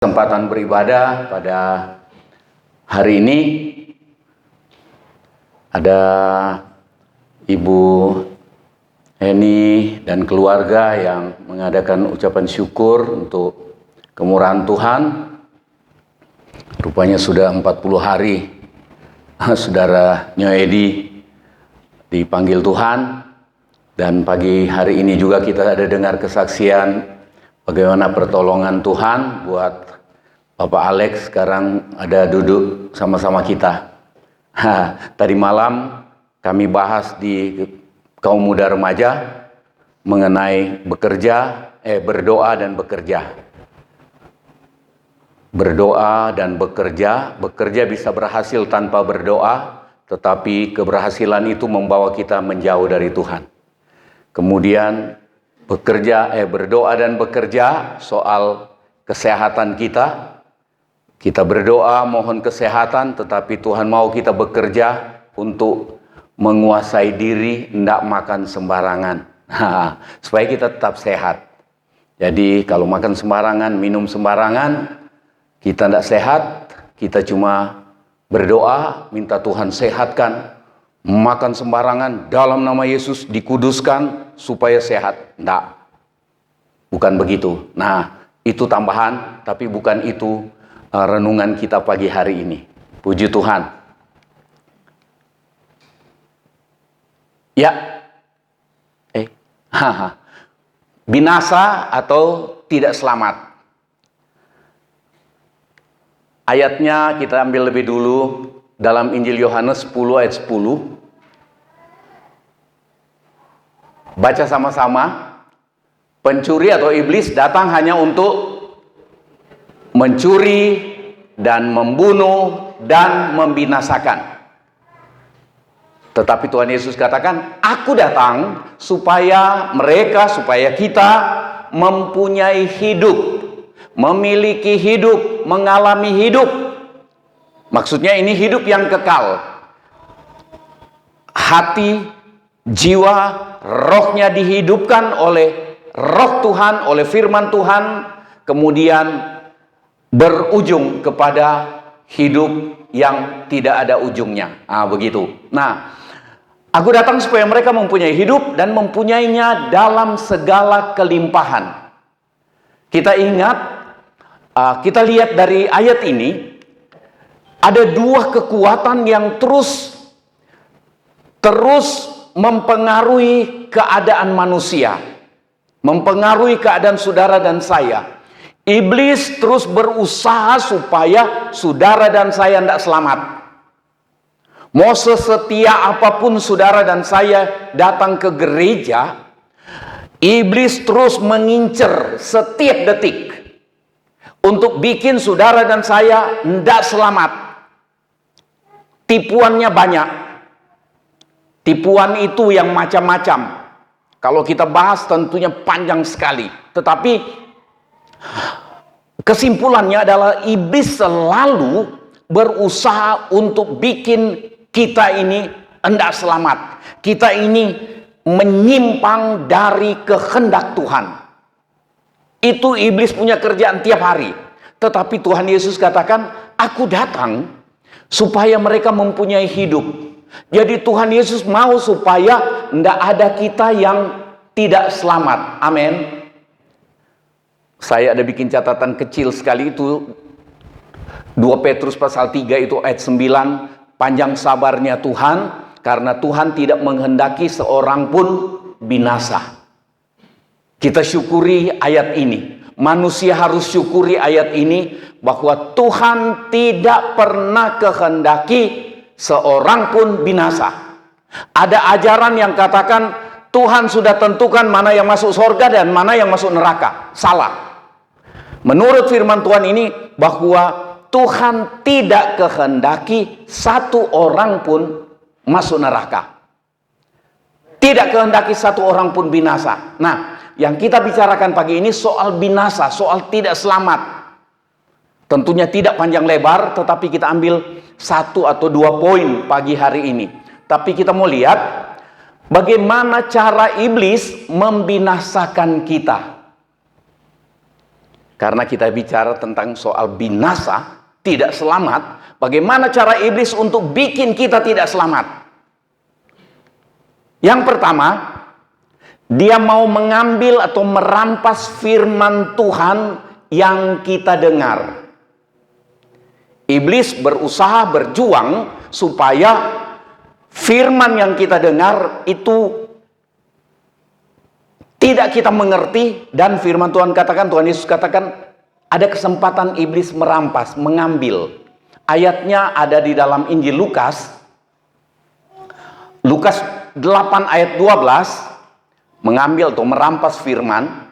Kesempatan beribadah pada hari ini ada Ibu Eni dan keluarga yang mengadakan ucapan syukur untuk kemurahan Tuhan. Rupanya sudah 40 hari Saudara Nyoedi dipanggil Tuhan, dan pagi hari ini juga kita ada dengar kesaksian bagaimana pertolongan Tuhan buat Bapak Alex sekarang ada duduk sama-sama kita. Tadi malam kami bahas di kaum muda remaja mengenai berdoa dan bekerja. Berdoa dan bekerja. Bekerja bisa berhasil tanpa berdoa, tetapi keberhasilan itu membawa kita menjauh dari Tuhan. Kemudian berdoa dan bekerja soal kesehatan kita. Kita berdoa mohon kesehatan, tetapi Tuhan mau kita bekerja untuk menguasai diri, tidak makan sembarangan. Supaya kita tetap sehat. Jadi kalau makan sembarangan, minum sembarangan, kita tidak sehat. Kita cuma berdoa, minta Tuhan sehatkan. Makan sembarangan, dalam nama Yesus dikuduskan supaya sehat. Tidak. Bukan begitu. Nah, itu tambahan, tapi bukan itu renungan kita pagi hari ini. Puji Tuhan. Ya. Binasa atau tidak selamat. Ayatnya kita ambil lebih dulu dalam Injil Yohanes 10 ayat 10. Baca sama-sama. Pencuri atau iblis datang hanya untuk mencuri dan membunuh dan membinasakan. Tetapi Tuhan Yesus katakan, aku datang supaya kita mempunyai hidup, memiliki hidup, mengalami hidup. Maksudnya ini hidup yang kekal. Hati, jiwa, rohnya dihidupkan oleh roh Tuhan, oleh firman Tuhan, kemudian berujung kepada hidup yang tidak ada ujungnya. Begitu. Nah, aku datang supaya mereka mempunyai hidup dan mempunyainya dalam segala kelimpahan. Kita ingat, kita lihat dari ayat ini, ada dua kekuatan yang terus mempengaruhi keadaan manusia, mempengaruhi keadaan saudara dan saya. Iblis terus berusaha supaya saudara dan saya tidak selamat. Mau sesetia apapun saudara dan saya datang ke gereja, iblis terus mengincar setiap detik untuk bikin saudara dan saya tidak selamat. Tipuannya banyak. Tipuan itu yang macam-macam. Kalau kita bahas tentunya panjang sekali. Tetapi kesimpulannya adalah iblis selalu berusaha untuk bikin kita ini hendak selamat. Kita ini menyimpang dari kehendak Tuhan. Itu iblis punya kerjaan tiap hari. Tetapi Tuhan Yesus katakan, aku datang supaya mereka mempunyai hidup. Jadi Tuhan Yesus mau supaya tidak ada kita yang tidak selamat. Amin. Saya ada bikin catatan kecil sekali itu 2 Petrus pasal 3 itu ayat 9. Panjang sabarnya Tuhan karena Tuhan tidak menghendaki seorang pun binasa. Kita syukuri ayat ini. Manusia harus syukuri ayat ini bahwa Tuhan tidak pernah kehendaki seorang pun binasa. Ada ajaran yang katakan Tuhan sudah tentukan mana yang masuk surga dan mana yang masuk neraka. Salah. Menurut firman Tuhan ini bahwa Tuhan tidak kehendaki satu orang pun masuk neraka. Tidak kehendaki satu orang pun binasa. Nah, yang kita bicarakan pagi ini soal binasa, soal tidak selamat. Tentunya tidak panjang lebar, tetapi kita ambil 1 atau 2 poin pagi hari ini. Tapi kita mau lihat bagaimana cara iblis membinasakan kita. Karena kita bicara tentang soal binasa, tidak selamat. Bagaimana cara iblis untuk bikin kita tidak selamat? Yang pertama, dia mau mengambil atau merampas firman Tuhan yang kita dengar. Iblis berusaha berjuang supaya firman yang kita dengar itu tidak kita mengerti, dan firman Tuhan katakan, Tuhan Yesus katakan, ada kesempatan iblis merampas, mengambil. Ayatnya ada di dalam Injil Lukas. Lukas 8 ayat 12, mengambil atau merampas firman.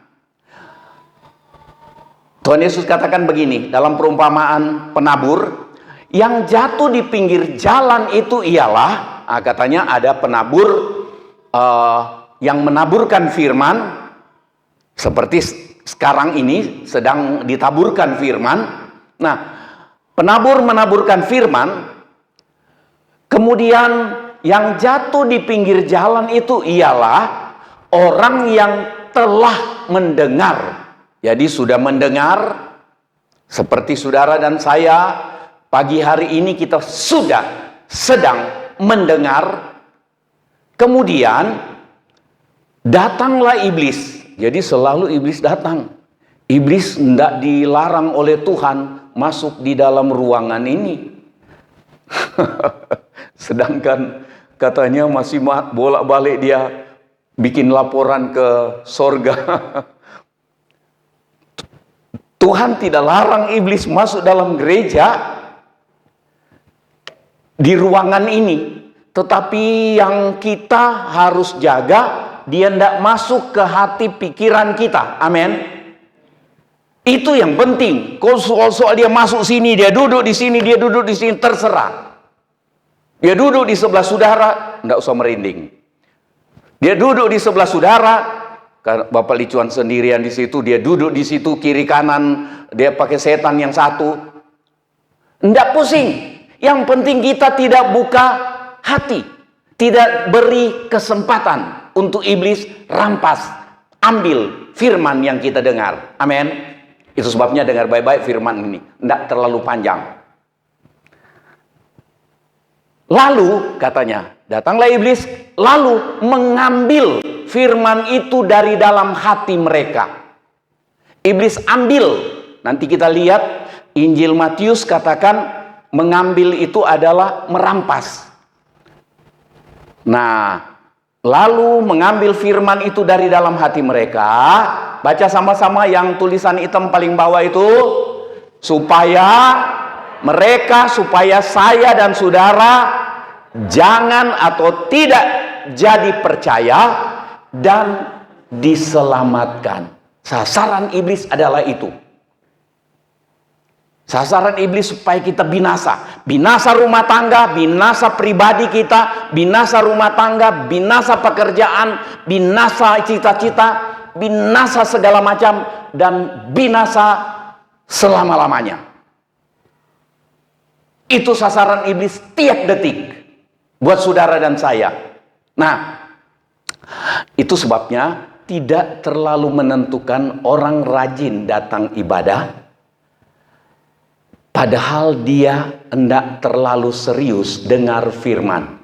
Tuhan Yesus katakan begini, dalam perumpamaan penabur, yang jatuh di pinggir jalan itu ialah, katanya ada penabur yang menaburkan firman, seperti sekarang ini sedang ditaburkan firman. Nah, penabur menaburkan firman, kemudian yang jatuh di pinggir jalan itu ialah orang yang telah mendengar. Jadi sudah mendengar, seperti saudara dan saya pagi hari ini kita sudah sedang mendengar. Kemudian datanglah iblis. Jadi selalu iblis datang. Iblis tidak dilarang oleh Tuhan masuk di dalam ruangan ini. Sedangkan katanya masih bolak-balik dia bikin laporan ke sorga. Tuhan tidak larang iblis masuk dalam gereja di ruangan ini. Tetapi yang kita harus jaga, dia tidak masuk ke hati pikiran kita. Amin. Itu yang penting. Kalau soal dia masuk sini, dia duduk di sini, dia duduk di sini, terserah. Dia duduk di sebelah saudara, tidak usah merinding. Dia duduk di sebelah saudara, Bapak Licuan sendirian di situ, dia duduk di situ kiri kanan, dia pakai setan yang satu. Tidak pusing. Yang penting kita tidak buka hati, tidak beri kesempatan untuk iblis rampas, ambil firman yang kita dengar. Amin. Itu sebabnya dengar baik-baik firman ini, tidak terlalu panjang. Lalu katanya, datanglah iblis, lalu mengambil firman itu dari dalam hati mereka. Iblis ambil. Nanti kita lihat Injil Matius katakan mengambil itu adalah merampas. Nah, lalu mengambil firman itu dari dalam hati mereka. Baca sama-sama yang tulisan hitam paling bawah itu. Supaya saya dan saudara jangan atau tidak jadi percaya dan diselamatkan. Sasaran iblis adalah itu. Sasaran iblis supaya kita binasa. Binasa rumah tangga, binasa pribadi kita, binasa rumah tangga, binasa pekerjaan, binasa cita-cita, binasa segala macam, dan binasa selama-lamanya. Itu sasaran iblis tiap detik buat saudara dan saya. Nah, itu sebabnya tidak terlalu menentukan orang rajin datang ibadah, padahal dia hendak terlalu serius dengar firman.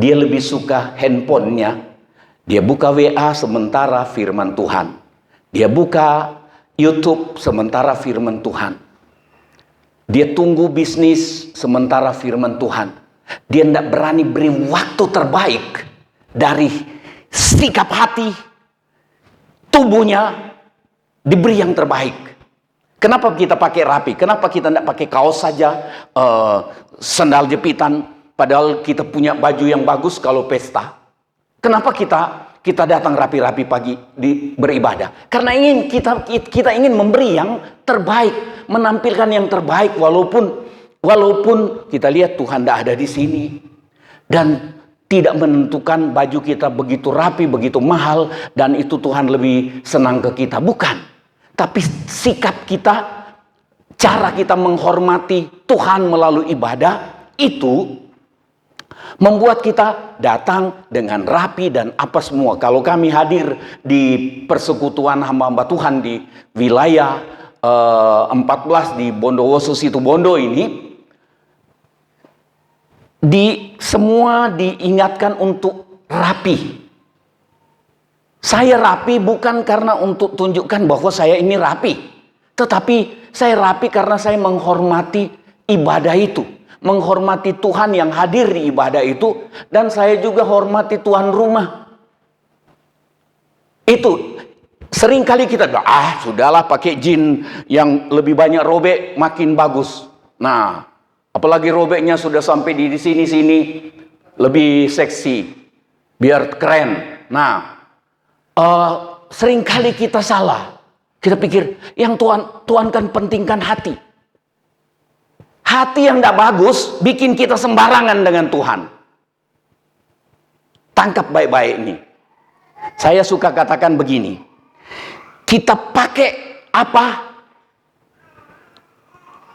Dia lebih suka handphonenya, dia buka WA sementara firman Tuhan. Dia buka YouTube sementara firman Tuhan. Dia tunggu bisnis sementara firman Tuhan. Dia tidak berani beri waktu terbaik dari sikap hati, tubuhnya diberi yang terbaik. Kenapa kita pakai rapi? Kenapa kita tidak pakai kaos saja, sandal jepitan, padahal kita punya baju yang bagus kalau pesta? Kenapa kita datang rapi-rapi pagi beribadah? Karena kita ingin memberi yang terbaik, menampilkan yang terbaik, walaupun kita lihat Tuhan tidak ada di sini, dan tidak menentukan baju kita begitu rapi, begitu mahal, dan itu Tuhan lebih senang ke kita. Bukan. Tapi sikap kita, cara kita menghormati Tuhan melalui ibadah, itu membuat kita datang dengan rapi dan apa semua. Kalau kami hadir di persekutuan hamba-hamba Tuhan di wilayah 14 di Bondowoso Situbondo ini, semua diingatkan untuk rapi. Saya rapi bukan karena untuk tunjukkan bahwa saya ini rapi, tetapi saya rapi karena saya menghormati ibadah itu, menghormati Tuhan yang hadir di ibadah itu, dan saya juga hormati tuan rumah. Itu seringkali kita bilang, sudahlah pakai jin yang lebih banyak robek makin bagus. Nah, apalagi robeknya sudah sampai di sini-sini, lebih seksi, biar keren. Nah, seringkali kita salah. Kita pikir yang Tuhan kan pentingkan hati. Hati yang tidak bagus bikin kita sembarangan dengan Tuhan. Tangkap baik-baik ini. Saya suka katakan begini. Kita pakai apa?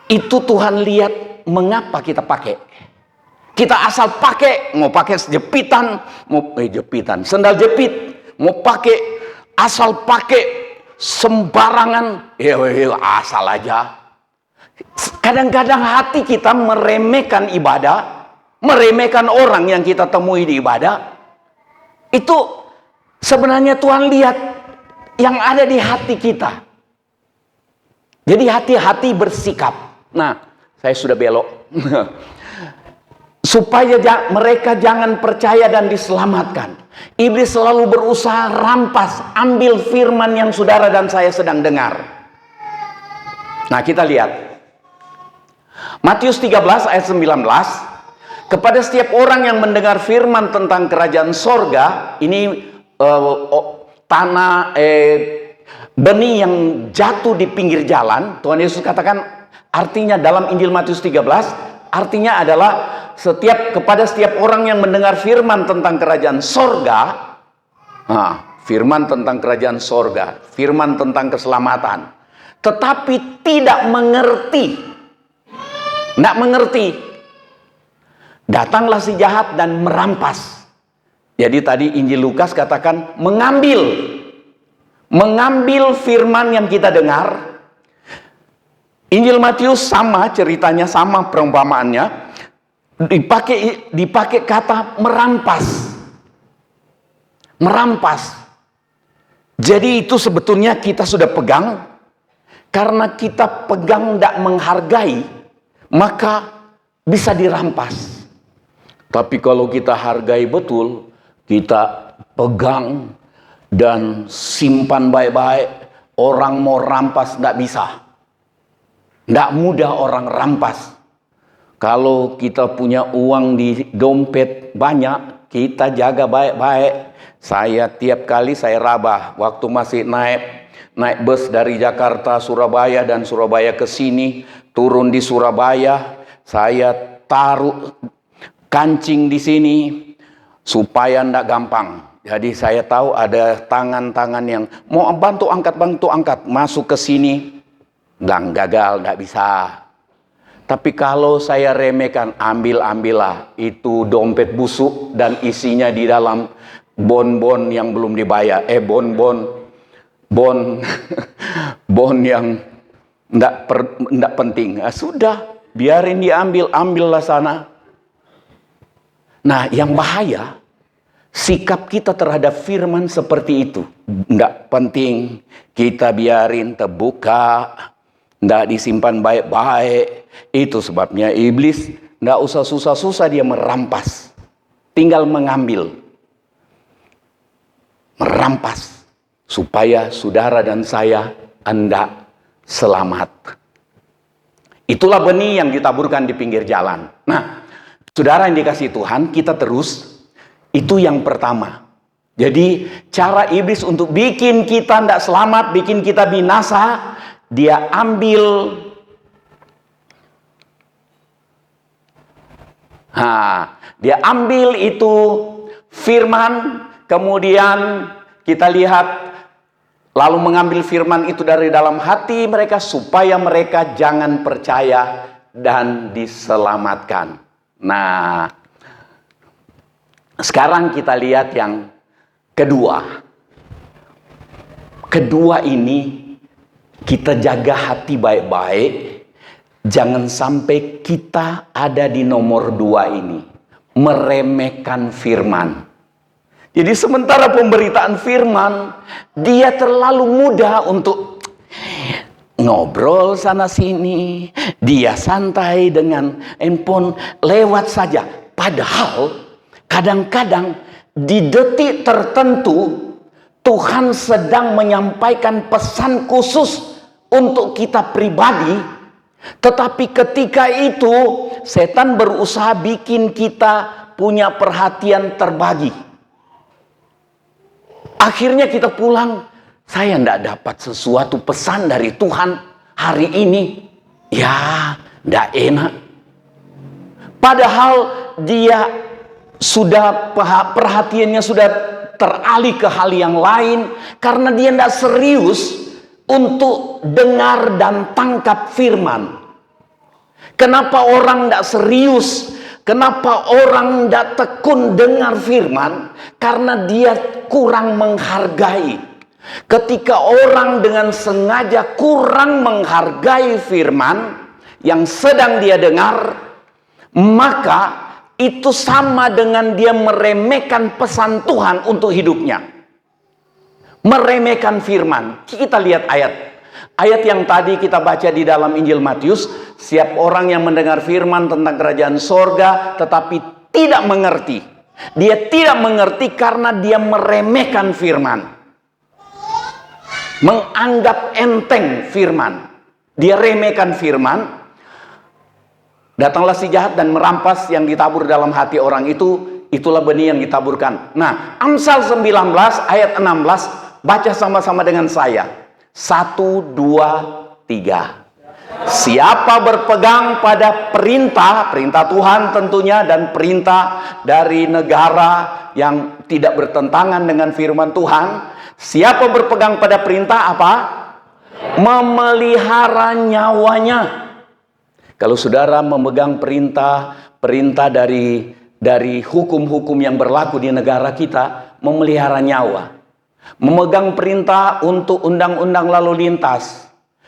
Itu Tuhan lihat mengapa kita pakai. Kita asal pakai, mau pakai jepitan, sendal jepit, mau pakai, asal pakai sembarangan, ya asal aja. Kadang-kadang hati kita meremehkan ibadah, meremehkan orang yang kita temui di ibadah. Itu sebenarnya Tuhan lihat yang ada di hati kita. Jadi hati-hati bersikap. Nah, saya sudah belok. Supaya mereka jangan percaya dan diselamatkan. Iblis selalu berusaha rampas, ambil firman yang saudara dan saya sedang dengar. Nah, kita lihat. Matius 13 ayat 19. Kepada setiap orang yang mendengar firman tentang kerajaan sorga, ini benih yang jatuh di pinggir jalan. Tuhan Yesus katakan, artinya dalam Injil Matius 13, artinya adalah kepada setiap orang yang mendengar firman tentang kerajaan sorga. Firman tentang kerajaan sorga, firman tentang keselamatan, tetapi tidak mengerti, datanglah si jahat dan merampas. Jadi tadi Injil Lukas katakan mengambil firman yang kita dengar. Injil Matius sama ceritanya, sama perumpamaannya, dipakai kata merampas. Jadi itu sebetulnya kita sudah pegang. Karena kita pegang tidak menghargai, maka bisa dirampas. Tapi kalau kita hargai betul, kita pegang dan simpan baik-baik, orang mau rampas tidak bisa. Tidak mudah orang rampas. Kalau kita punya uang di dompet banyak, kita jaga baik-baik. Saya tiap kali saya rabah waktu masih naik bus dari Jakarta, Surabaya, dan Surabaya ke sini, turun di Surabaya, saya taruh kancing di sini supaya tidak gampang. Jadi saya tahu ada tangan-tangan yang mau bantu angkat, masuk ke sini, dan gagal, tidak bisa. Tapi kalau saya remehkan, ambillah, itu dompet busuk dan isinya di dalam bon-bon yang belum dibayar. Bon yang tidak penting. Sudah, biarin diambil, ambillah sana. Nah, yang bahaya, sikap kita terhadap firman seperti itu. Tidak penting, kita biarin terbuka, tidak disimpan baik-baik. Itu sebabnya iblis tidak usah susah-susah dia merampas. Tinggal mengambil. Merampas. Supaya saudara dan saya hendak selamat. Itulah benih yang ditaburkan di pinggir jalan. Nah, saudara yang dikasihi Tuhan, kita terus. Itu yang pertama. Jadi cara iblis untuk bikin kita tidak selamat, bikin kita binasa, dia ambil. Dia ambil itu firman, kemudian kita lihat lalu mengambil firman itu dari dalam hati mereka supaya mereka jangan percaya dan diselamatkan. Nah, sekarang kita lihat yang kedua. Kedua ini kita jaga hati baik-baik. Jangan sampai kita ada di nomor 2 ini, meremehkan firman. Jadi sementara pemberitaan firman, dia terlalu mudah untuk ngobrol sana sini, dia santai dengan handphone, lewat saja. Padahal kadang-kadang di detik tertentu Tuhan sedang menyampaikan pesan khusus untuk kita pribadi. Tetapi ketika itu setan berusaha bikin kita punya perhatian terbagi. Akhirnya kita pulang, saya tidak dapat sesuatu pesan dari Tuhan hari ini. Ya, tidak enak. Padahal dia sudah, perhatiannya sudah teralih ke hal yang lain. Karena dia tidak serius untuk dengar dan tangkap firman. Kenapa orang tidak serius? Kenapa orang tidak tekun dengar firman? Karena dia kurang menghargai. Ketika orang dengan sengaja kurang menghargai firman yang sedang dia dengar, maka itu sama dengan dia meremehkan pesan Tuhan untuk hidupnya. Meremehkan firman. Kita lihat ayat yang tadi kita baca di dalam Injil Matius. Siap orang yang mendengar firman tentang kerajaan sorga tetapi tidak mengerti. Dia tidak mengerti karena dia meremehkan firman. Menganggap enteng firman. Dia remehkan firman. Datanglah si jahat dan merampas yang ditabur dalam hati orang itu. Itulah benih yang ditaburkan. Nah, Amsal 19 ayat 16. Baca sama-sama dengan saya. 1, 2, 3. Siapa berpegang pada perintah Tuhan tentunya, dan perintah dari negara yang tidak bertentangan dengan firman Tuhan. Siapa berpegang pada perintah apa? Memelihara nyawanya. Kalau saudara memegang perintah dari hukum-hukum yang berlaku di negara kita, memelihara nyawa. Memegang perintah untuk undang-undang lalu lintas.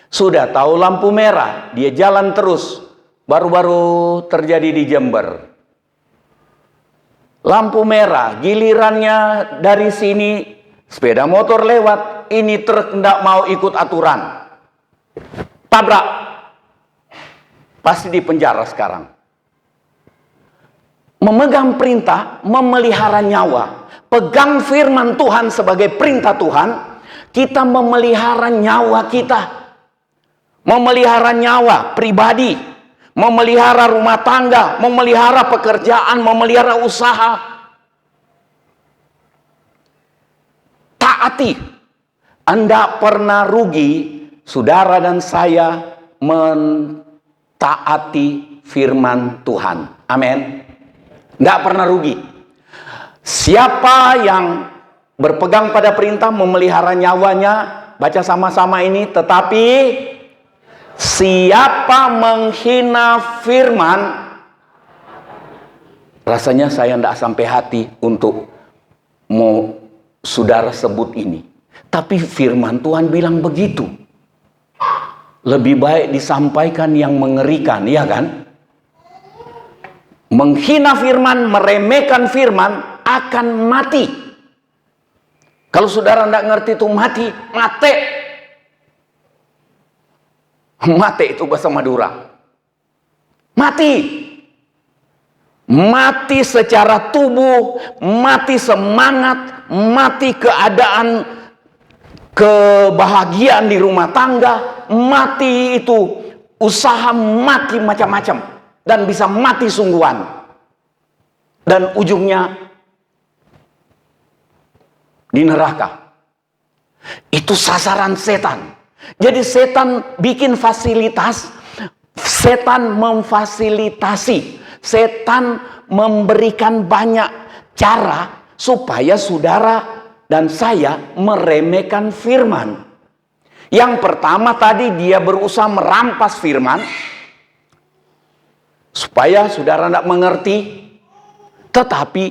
Sudah tahu lampu merah, dia jalan terus. Baru-baru terjadi di Jember. Lampu merah, gilirannya dari sini sepeda motor lewat, ini truk tidak mau ikut aturan. Tabrak. Pasti di penjara sekarang. Memegang perintah, memelihara nyawa. Pegang firman Tuhan sebagai perintah Tuhan, kita memelihara nyawa kita. Memelihara nyawa pribadi, memelihara rumah tangga, memelihara pekerjaan, memelihara usaha. Taati. Anda pernah rugi, saudara dan saya mentaati firman Tuhan. Amin. Nggak pernah rugi. Siapa yang berpegang pada perintah memelihara nyawanya, baca sama-sama ini, tetapi siapa menghina firman, rasanya saya tidak sampai hati untuk mau saudara sebut ini. Tapi firman Tuhan bilang begitu. Lebih baik disampaikan yang mengerikan, ya kan? Menghina firman, meremehkan firman, akan mati. Kalau saudara tidak ngerti itu mati. Mate itu bahasa Madura. Mati. Mati secara tubuh, mati semangat, mati keadaan kebahagiaan di rumah tangga, mati itu usaha, mati macam-macam, dan bisa mati sungguhan. Dan ujungnya di neraka. Itu sasaran setan. Jadi setan bikin fasilitas, setan memfasilitasi, setan memberikan banyak cara supaya saudara dan saya meremehkan firman. Yang pertama tadi dia berusaha merampas firman supaya saudara tidak mengerti, tetapi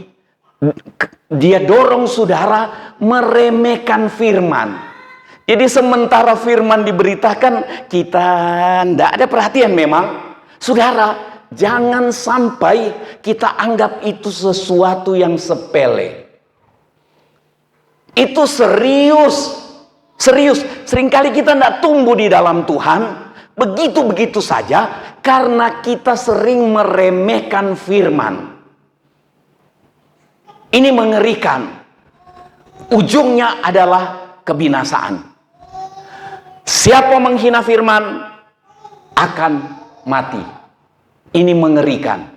dia dorong saudara meremehkan firman. Jadi sementara firman diberitakan, kita tidak ada perhatian memang. Saudara, jangan sampai kita anggap itu sesuatu yang sepele. Itu serius. Serius. Seringkali kita tidak tumbuh di dalam Tuhan. Begitu-begitu saja. Karena kita sering meremehkan firman. Ini mengerikan. Ujungnya adalah kebinasaan. Siapa menghina firman akan mati. Ini mengerikan.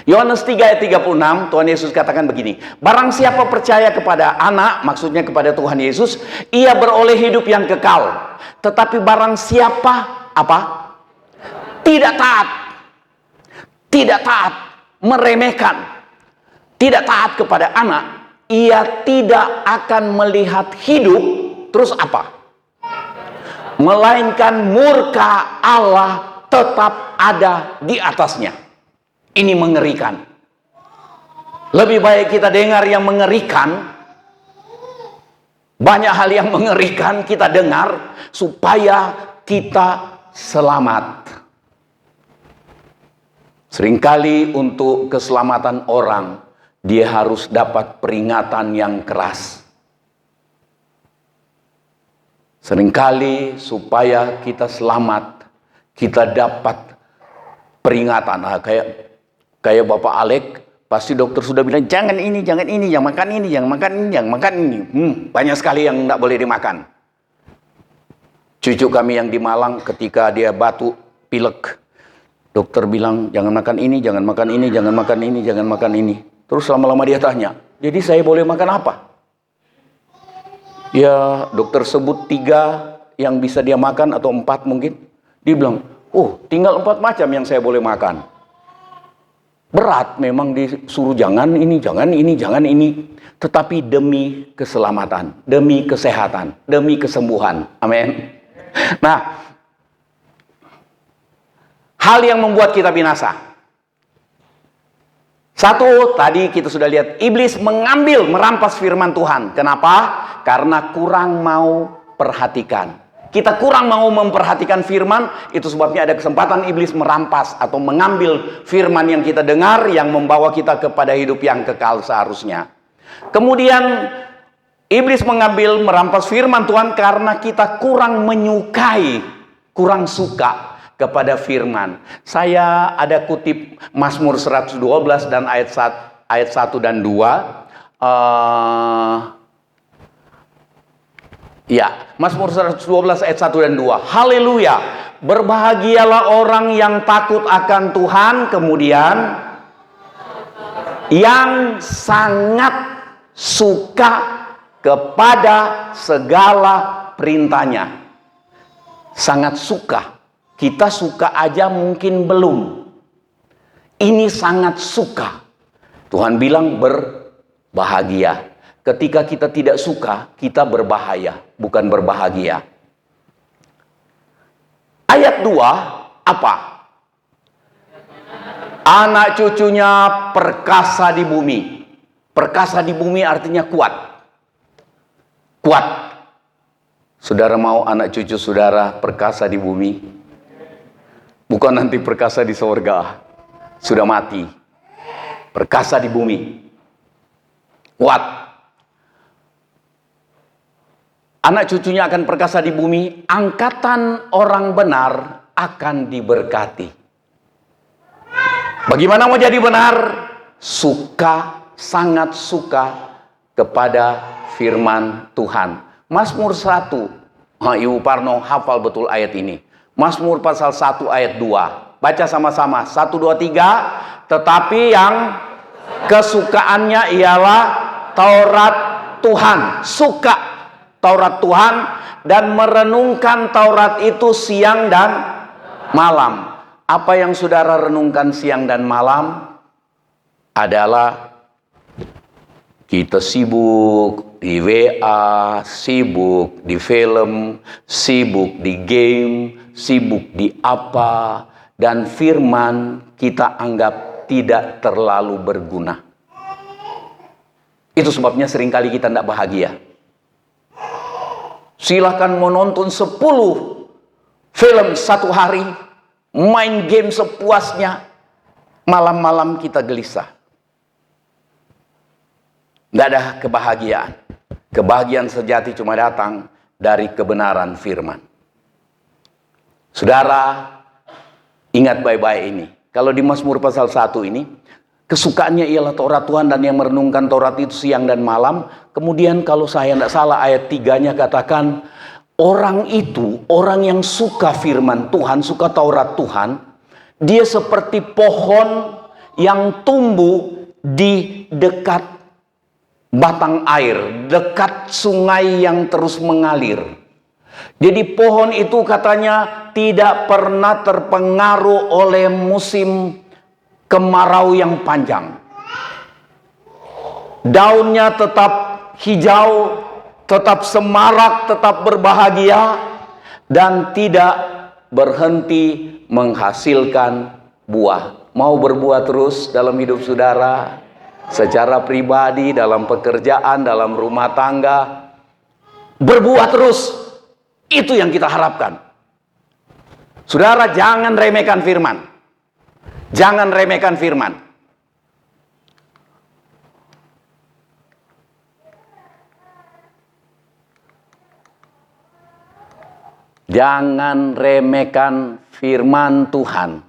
Yohanes 3 ayat 36, Tuhan Yesus katakan begini, barang siapa percaya kepada anak, maksudnya kepada Tuhan Yesus, ia beroleh hidup yang kekal. Tetapi barang siapa apa? Tidak taat, meremehkan, tidak taat kepada anak, ia tidak akan melihat hidup. Terus apa? Melainkan murka Allah tetap ada di atasnya. Ini mengerikan. Lebih baik kita dengar yang mengerikan. Banyak hal yang mengerikan kita dengar supaya kita selamat. Seringkali untuk keselamatan orang, dia harus dapat peringatan yang keras. Seringkali supaya kita selamat, kita dapat peringatan. Nah, kayak Bapak Alek, pasti dokter sudah bilang jangan ini, jangan ini, jangan makan ini, jangan makan ini, jangan makan ini. Banyak sekali yang tidak boleh dimakan. Cucu kami yang di Malang ketika dia batuk, pilek, dokter bilang jangan makan ini, jangan makan ini, jangan makan ini, jangan makan ini. Terus lama-lama dia tanya, jadi saya boleh makan apa? Ya, dokter sebut 3 yang bisa dia makan atau 4 mungkin. Dia bilang, oh tinggal 4 macam yang saya boleh makan. Berat memang disuruh jangan ini, jangan ini, jangan ini. Tetapi demi keselamatan, demi kesehatan, demi kesembuhan. Amin. Nah, hal yang membuat kita binasa. Satu, tadi kita sudah lihat, iblis mengambil, merampas firman Tuhan. Kenapa? Karena kurang mau perhatikan. Kita kurang mau memperhatikan firman, itu sebabnya ada kesempatan iblis merampas atau mengambil firman yang kita dengar, yang membawa kita kepada hidup yang kekal seharusnya. Kemudian, iblis mengambil, merampas firman Tuhan karena kita kurang menyukai, kurang suka kepada firman. Saya ada kutip Mazmur 112 dan ayat 1 dan 2. Ya, Mazmur 112 ayat 1 dan 2. Haleluya. Berbahagialah orang yang takut akan Tuhan, kemudian yang sangat suka kepada segala perintahnya. Sangat suka. Kita suka aja mungkin belum. Ini sangat suka. Tuhan bilang berbahagia. Ketika kita tidak suka, kita berbahaya, bukan berbahagia. Ayat 2, apa? Anak cucunya perkasa di bumi. Perkasa di bumi artinya kuat. Kuat. Saudara mau anak cucu saudara perkasa di bumi? Bukan nanti perkasa di sorga. Sudah mati. Perkasa di bumi. Kuat. Anak cucunya akan perkasa di bumi. Angkatan orang benar akan diberkati. Bagaimana mau jadi benar? Suka, sangat suka kepada firman Tuhan. Mazmur 1. Ibu Parno hafal betul ayat ini. Mazmur pasal 1 ayat 2. Baca sama-sama. 1, 2, 3. Tetapi yang kesukaannya ialah Taurat Tuhan. Suka Taurat Tuhan dan merenungkan Taurat itu siang dan malam. Apa yang saudara renungkan siang dan malam adalah kita sibuk di WA, sibuk di film, sibuk di game, sibuk di apa, dan firman kita anggap tidak terlalu berguna. Itu sebabnya seringkali kita tidak bahagia. Silahkan menonton 10 film satu hari, main game sepuasnya, malam-malam kita gelisah. Tidak ada kebahagiaan. Kebahagiaan sejati cuma datang dari kebenaran firman. Saudara, ingat baik-baik ini. Kalau di Mazmur pasal 1 ini, kesukaannya ialah Taurat Tuhan, dan yang merenungkan Taurat itu siang dan malam. Kemudian kalau saya tidak salah ayat 3-nya katakan, orang itu, orang yang suka firman Tuhan, suka Taurat Tuhan, dia seperti pohon yang tumbuh di dekat batang air, dekat sungai yang terus mengalir. Jadi pohon itu katanya tidak pernah terpengaruh oleh musim kemarau yang panjang. Daunnya tetap hijau, tetap semarak, tetap berbahagia, dan tidak berhenti menghasilkan buah. Mau berbuah terus dalam hidup saudara, secara pribadi, dalam pekerjaan, dalam rumah tangga. Berbuah terus. Itu yang kita harapkan. Saudara, jangan remehkan firman. Jangan remehkan firman. Jangan remehkan firman Tuhan.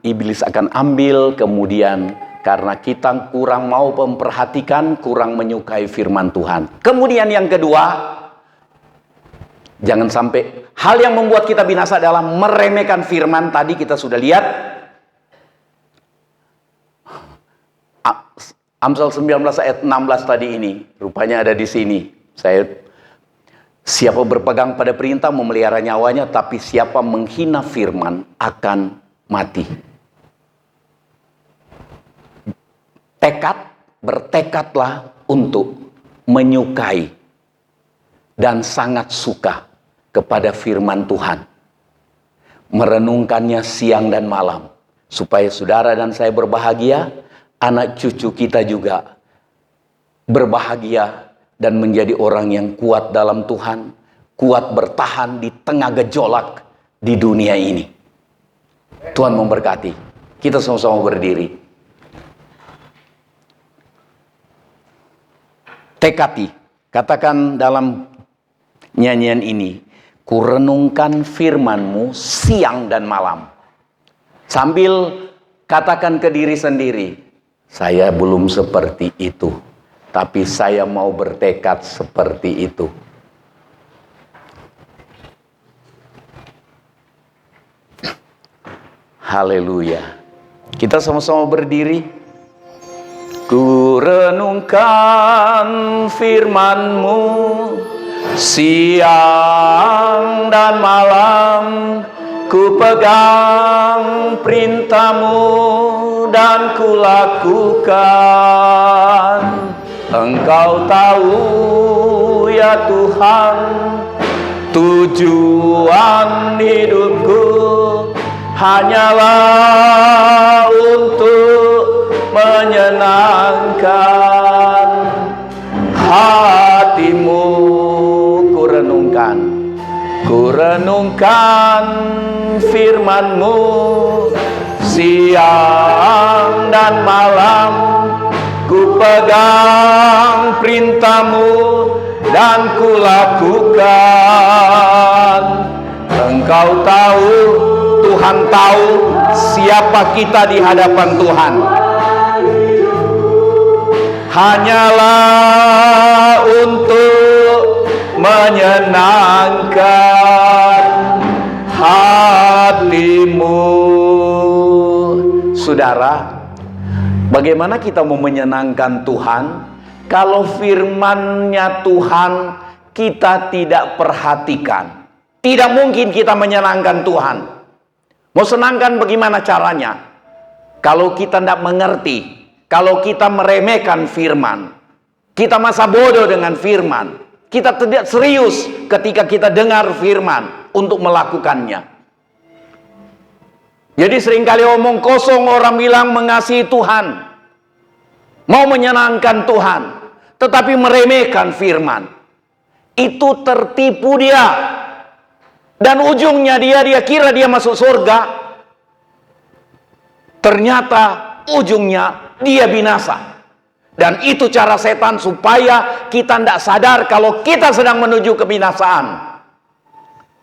Iblis akan ambil, kemudian karena kita kurang mau memperhatikan, kurang menyukai firman Tuhan. Kemudian yang kedua, jangan sampai hal yang membuat kita binasa adalah meremehkan firman. Tadi kita sudah lihat Amsal 19 ayat 16 tadi ini, rupanya ada di sini. Siapa berpegang pada perintah memelihara nyawanya, tapi siapa menghina firman akan mati. Bertekadlah untuk menyukai dan sangat suka kepada firman Tuhan. Merenungkannya siang dan malam. Supaya saudara dan saya berbahagia, anak cucu kita juga berbahagia dan menjadi orang yang kuat dalam Tuhan. Kuat bertahan di tengah gejolak di dunia ini. Tuhan memberkati. Kita sama-sama berdiri. Tekati, katakan dalam nyanyian ini, kurenungkan firman-Mu siang dan malam. Sambil katakan ke diri sendiri, saya belum seperti itu, tapi saya mau bertekad seperti itu. Haleluya. Kita sama-sama berdiri. Ku renungkan firman-Mu siang dan malam, ku pegang perintah-Mu dan ku lakukan. Engkau tahu ya Tuhan, tujuan hidupku hanyalah untuk menyenangkan hati-Mu. Ku renungkan firman-Mu siang dan malam, ku pegang perintah-Mu dan ku lakukan. Engkau tahu, Tuhan tahu siapa kita di hadapan Tuhan. Hanyalah untuk menyenangkan hati-Mu. Saudara, bagaimana kita mau menyenangkan Tuhan kalau firman-Nya Tuhan kita tidak perhatikan? Tidak mungkin kita menyenangkan Tuhan. Mau senangkan bagaimana caranya? Kalau kita tidak mengerti, kalau kita meremehkan firman, kita masa bodoh dengan firman, kita tidak serius ketika kita dengar firman untuk melakukannya. Jadi seringkali omong kosong, orang bilang mengasihi Tuhan, mau menyenangkan Tuhan, tetapi meremehkan firman. itu tertipu dia. Dan ujungnya dia kira dia masuk surga. Ternyata ujungnya dia binasa. Dan itu cara setan supaya kita tidak sadar kalau kita sedang menuju kebinasaan.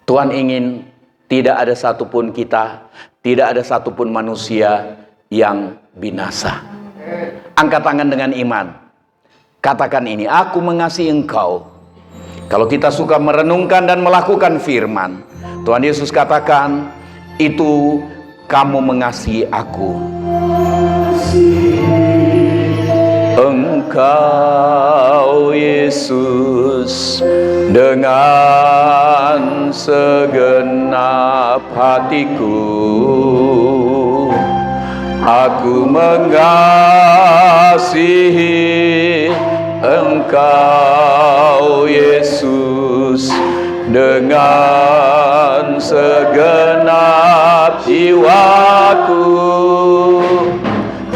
Tuhan ingin tidak ada satupun kita, tidak ada satupun manusia yang binasa. Angkat tangan dengan iman. Katakan ini, aku mengasihi engkau. Kalau kita suka merenungkan dan melakukan firman, Tuhan Yesus katakan, itu kamu mengasihi aku. Engkau Yesus dengan segenap hatiku, aku mengasihi Engkau Yesus dengan segenap jiwaku.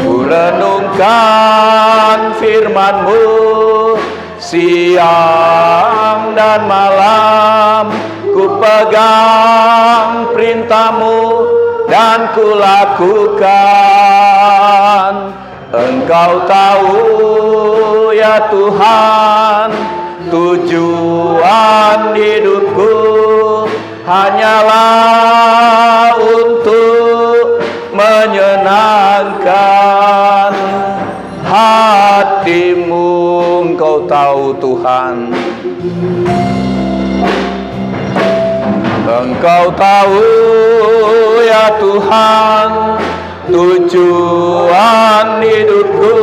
Ku renungkan firman-Mu siang dan malam, ku pegang perintah-Mu dan ku lakukan. Engkau tahu ya Tuhan, tujuan hidupku hanyalah untuk menyenangkan hati-Mu. Engkau tahu Tuhan, Engkau tahu ya Tuhan, tujuan hidupku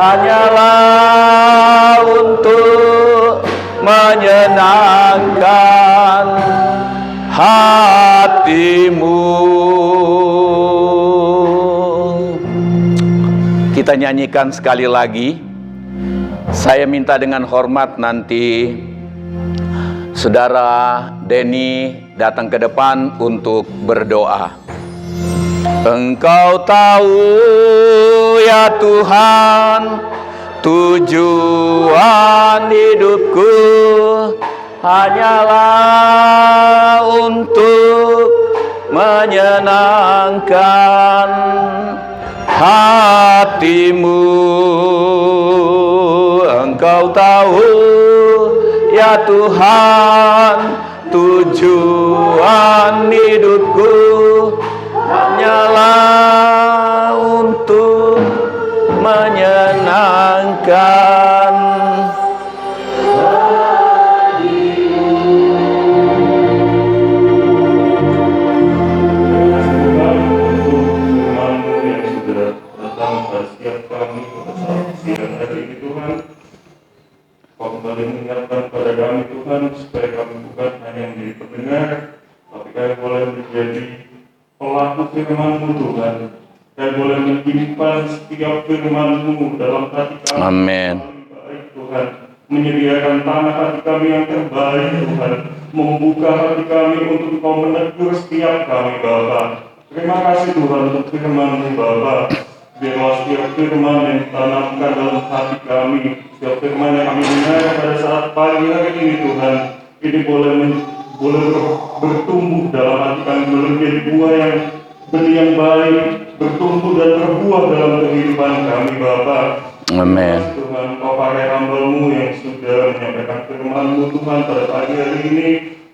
hanyalah untuk menyenangkan hati-Mu. Kita nyanyikan sekali lagi. Saya minta dengan hormat nanti Saudara Denny datang ke depan untuk berdoa. Engkau tahu ya Tuhan, tujuan hidupku hanyalah untuk menyenangkan hati-Mu. Engkau tahu ya Tuhan, tujuan hidupku hanyalah untuk menyenangkan kembali mengingatkan pada kami Tuhan, supaya kami bukan hanya menjadi pendengar, tapi kami boleh menjadi pelaku firman-Mu Tuhan. Kami boleh menyimpan setiap firman-Mu dalam hati kami. Amin. Baik Tuhan, menyediakan tanah hati kami yang terbaik Tuhan, membuka hati kami untuk Kau menegur setiap kami Bapa. Terima kasih Tuhan untuk firman-Mu Bapa. Biarlah setiap firman yang ditanamkan dalam hati kami, setiap firman yang kami dengar pada saat pagi hari ini Tuhan, ini boleh bertumbuh dalam hati kami, boleh menjadi buah yang benih yang baik, bertumbuh dan berbuah dalam kehidupan kami Bapa. Amin. Tuhan, Kau pakai hamba-Mu yang sudah menyampaikan firman-Mu Tuhan pada pagi hari ini.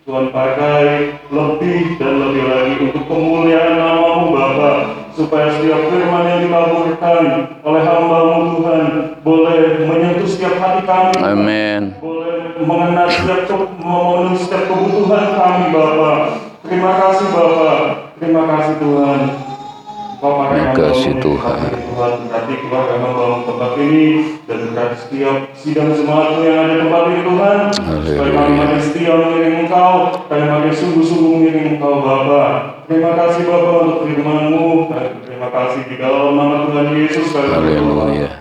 Tuhan pakai lebih dan lebih lagi untuk kemuliaan nama-Mu Bapa, supaya setiap firman yang dilaburkan oleh hamba-Mu Tuhan boleh menyentuh setiap hati kami. Amin. Boleh mengenal memenuhi setiap kebutuhan kami Bapa. Terima kasih Bapa, terima kasih Tuhan. Kau pakai hamba-Mu Tuhan, berkati keluarga hamba-Mu tempat ini, dan berkati setiap sidang jemaat-Mu yang ada di tempat ini Tuhan. Supaya kami makin setia mengiring Engkau, kami makin sungguh-sungguh mengiring Engkau Bapa. Terima kasih Bapa untuk firman-Mu, terima kasih di dalam nama Tuhan Yesus. Haleluya.